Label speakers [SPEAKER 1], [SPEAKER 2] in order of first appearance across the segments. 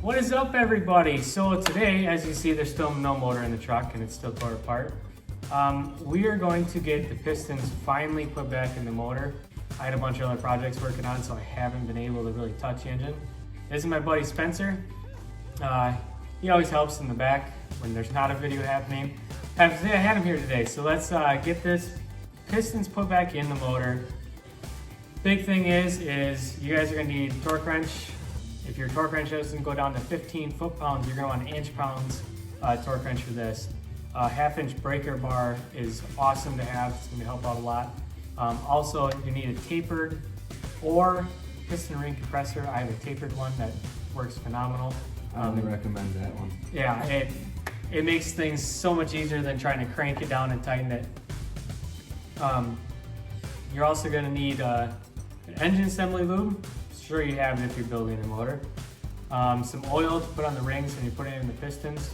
[SPEAKER 1] What is up, everybody? So today, as you see, there's still no motor in the truck and it's still tore apart. We are going to get the pistons finally put back in the motor. I had a bunch of other projects working on, so I haven't been able to really touch the engine. This is my buddy Spencer. He always helps in the back when there's not a video happening. I had him here today, so let's get this pistons put back in the motor. Big thing is you guys are gonna need torque wrench. If your torque wrench doesn't go down to 15 foot-pounds, you're gonna want an inch-pounds torque wrench for this. Half-inch breaker bar is awesome to have. It's gonna help out a lot. Also, you need a tapered or piston ring compressor. I have a tapered one that works phenomenal.
[SPEAKER 2] I would recommend that one.
[SPEAKER 1] Yeah, it makes things so much easier than trying to crank it down and tighten it. You're also gonna need an engine assembly lube. Sure you have it if you're building a motor. Some oil to put on the rings when you put it in the pistons.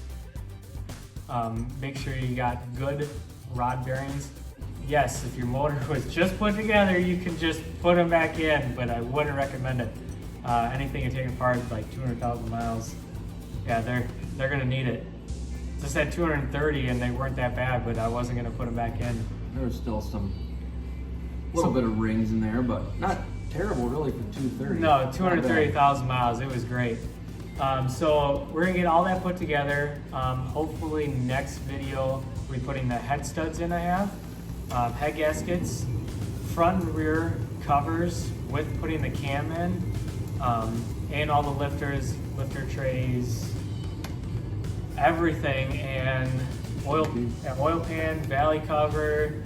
[SPEAKER 1] Make sure you got good rod bearings. Yes, if your motor was just put together, you can just put them back in, but I wouldn't recommend it. Anything you take apart like 200,000 miles, yeah, they're gonna need it. Just at 230 and they weren't that bad, but I wasn't gonna put them back in.
[SPEAKER 2] There was still some little bit of rings in there, but not terrible really for 230.
[SPEAKER 1] No, 230,000 miles, it was great. So we're gonna get all that put together. Hopefully next video, we'll be putting the head studs in I have, head gaskets, front and rear covers with putting the cam in, and all the lifters, lifter trays, everything, and oil pan, valley cover,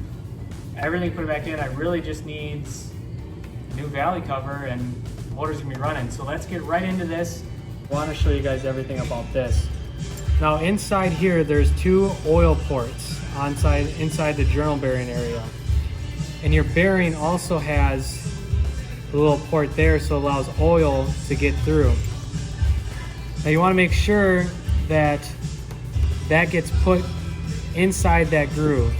[SPEAKER 1] everything put it back in. I really just need a new valley cover and the motor's gonna be running. So let's get right into this. I want to show you guys everything about this. Now inside here, there's two oil ports inside the journal bearing area. And your bearing also has a little port there, so it allows oil to get through. Now you want to make sure that that gets put inside that groove.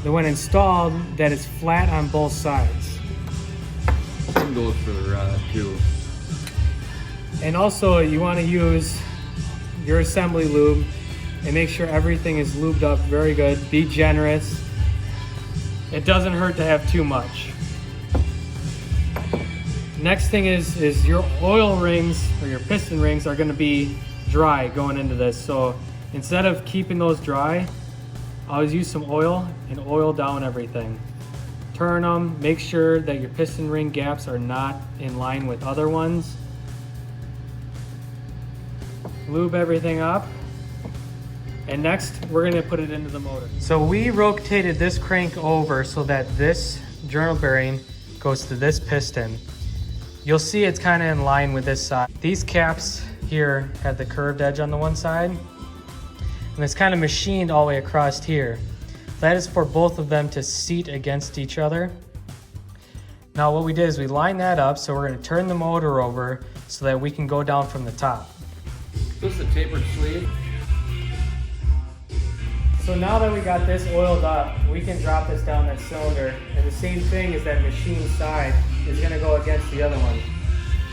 [SPEAKER 1] Then when installed, that it's flat on both sides.
[SPEAKER 2] Same goes for the rod too.
[SPEAKER 1] And also you want to use your assembly lube and make sure everything is lubed up very good. Be generous. It doesn't hurt to have too much. Next thing is your oil rings or your piston rings are going to be dry going into this. So instead of keeping those dry, always use some oil and oil down everything. Turn them, make sure that your piston ring gaps are not in line with other ones. Lube everything up. And next, we're gonna put it into the motor. So we rotated this crank over so that this journal bearing goes to this piston. You'll see it's kind of in line with this side. These caps here have the curved edge on the one side, and it's kind of machined all the way across here. That is for both of them to seat against each other. Now what we did is we lined that up, so we're gonna turn the motor over so that we can go down from the top.
[SPEAKER 2] This is a tapered sleeve.
[SPEAKER 1] So now that we got this oiled up, we can drop this down that cylinder, and the same thing as that machine side is gonna go against the other one.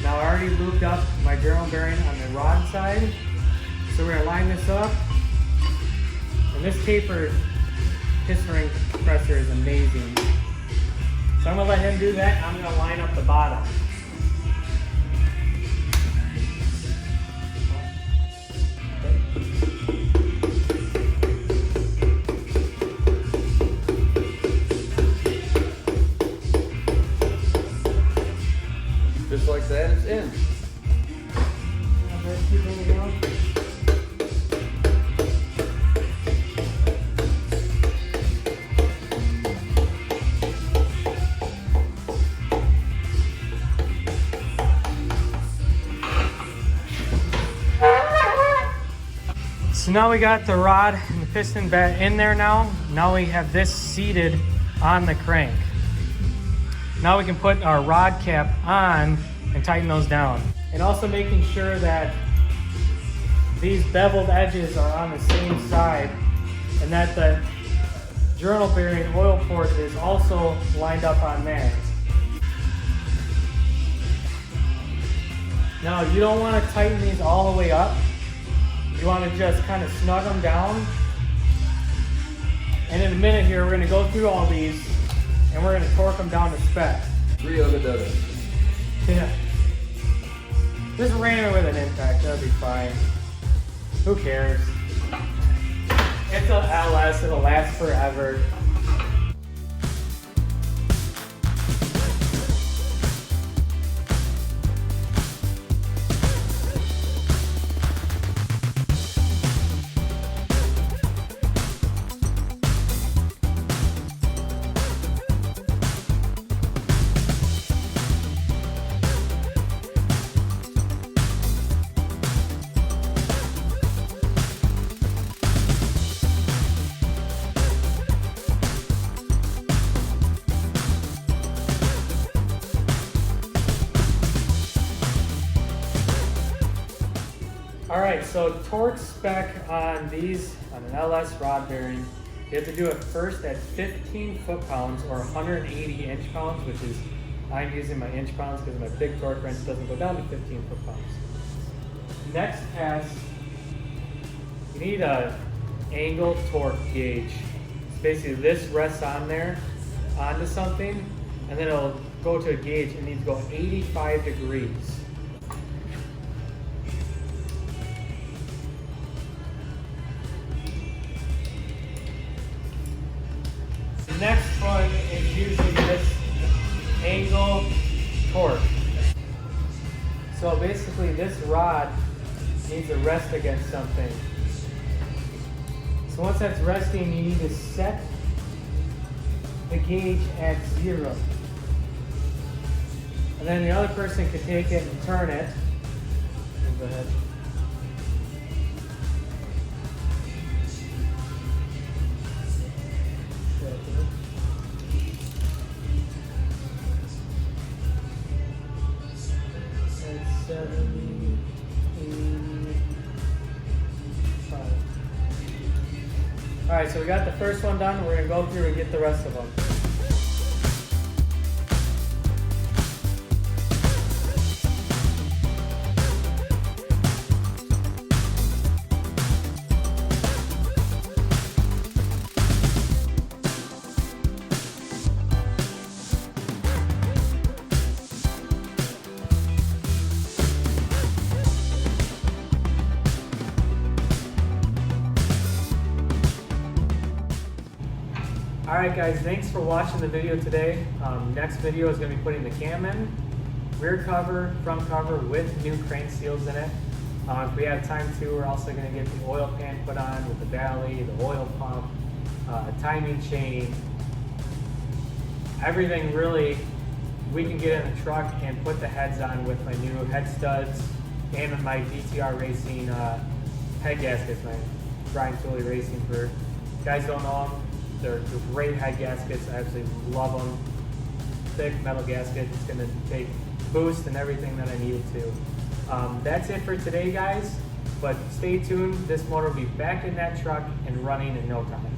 [SPEAKER 1] Now I already lubed up my journal bearing on the rod side, so we're gonna line this up. And this tapered piston ring compressor is amazing. So I'm gonna let him do that. I'm gonna line up the bottom.
[SPEAKER 2] Just like that, it's in.
[SPEAKER 1] So now we got the rod and the piston back in there now. Now we have this seated on the crank. Now we can put our rod cap on and tighten those down. And also making sure that these beveled edges are on the same side and that the journal bearing oil port is also lined up on there. Now you don't want to tighten these all the way up. You want to just kind of snug them down. And in a minute here, we're going to go through all these and we're going to torque them down to spec.
[SPEAKER 2] Real good.
[SPEAKER 1] Yeah. Just ram it with an impact, that'll be fine. Who cares? It's a LS, it'll last forever. Alright, so torque spec on these, on an LS rod bearing, you have to do it first at 15 foot-pounds or 180 inch-pounds, which is, I'm using my inch-pounds because my big torque wrench doesn't go down to 15 foot-pounds. Next pass, you need a angle torque gauge. So basically this rests on there, onto something, and then it'll go to a gauge and needs to go 85 degrees. The next one is usually this angle torque. So basically this rod needs to rest against something. So once that's resting, you need to set the gauge at 0. And then the other person can take it and turn it. Go ahead. Alright, so we got the first one done. We're going to go through and get the rest of them. Alright guys, thanks for watching the video today. Next video is going to be putting the cam in, rear cover, front cover with new crank seals in it. If we have time to, we're also going to get the oil pan put on with the valley, the oil pump, timing chain, everything really we can get in the truck and put the heads on with my new head studs and my DTR Racing head gaskets, my Brian Tooley Racing. For guys don't know them, they're great head gaskets. I absolutely love them. Thick metal gasket. It's going to take boost and everything that I need it to. That's it for today, guys. But stay tuned. This motor will be back in that truck and running in no time.